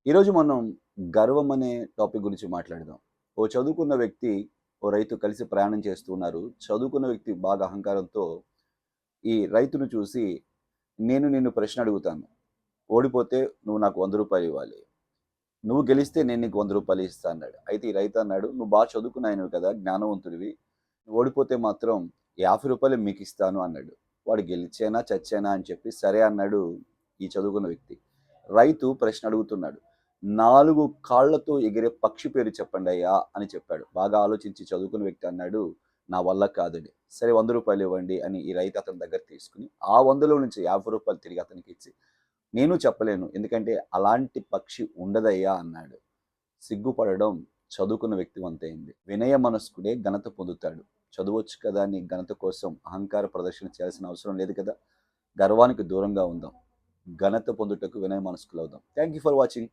ఈరోజు మనం గర్వం అనే టాపిక్ గురించి మాట్లాడదాం. ఓ చదువుకున్న వ్యక్తి, ఓ రైతు కలిసి ప్రయాణం చేస్తూ ఉన్నారు. చదువుకున్న వ్యక్తి బాగా అహంకారంతో ఈ రైతును చూసి, "నేను నిన్ను ప్రశ్న అడుగుతాను. ఓడిపోతే నువ్వు నాకు రూ. 100 ఇవ్వాలి. నువ్వు గెలిస్తే నేను నీకు రూ. 100 ఇస్తా" అన్నాడు. అయితే ఈ రైతు అన్నాడు, "నువ్వు బాగా చదువుకున్న ఆయనవి కదా! జ్ఞానవంతుడివి. నువ్వు ఓడిపోతే మాత్రం రూ. 50 మీకిస్తాను" అన్నాడు. వాడు గెలిచానా, చచ్చానా అని చెప్పి సరే అన్నాడు ఈ చదువుకున్న వ్యక్తి. రైతు ప్రశ్న అడుగుతున్నాడు. 4 కాళ్ళతో ఎగిరే పక్షి పేరు చెప్పండయ్యా అని చెప్పాడు. బాగా ఆలోచించి చదువుకున్న వ్యక్తి అన్నాడు, నా వల్ల కాదని. సరే రూ. 100 ఇవ్వండి అని ఈ రైతు అతని దగ్గర తీసుకొని, ఆ 100లో నుంచి రూ. 50 తిరిగి అతనికిచ్చి, నేను చెప్పలేను. ఎందుకంటే అలాంటి పక్షి ఉండదయ్యా అన్నాడు. సిగ్గుపడడం చదువుకున్న వ్యక్తివంతైంది. వినయ మనస్కుడే ఘనత పొందుతాడు. చదువచ్చు కదా అని ఘనత కోసం అహంకార ప్రదర్శన చేయాల్సిన అవసరం లేదు కదా! గర్వానికి దూరంగా ఉందాం. ఘనత పొందుటకు వినయ మనస్కులవుదాం. Thank you for watching.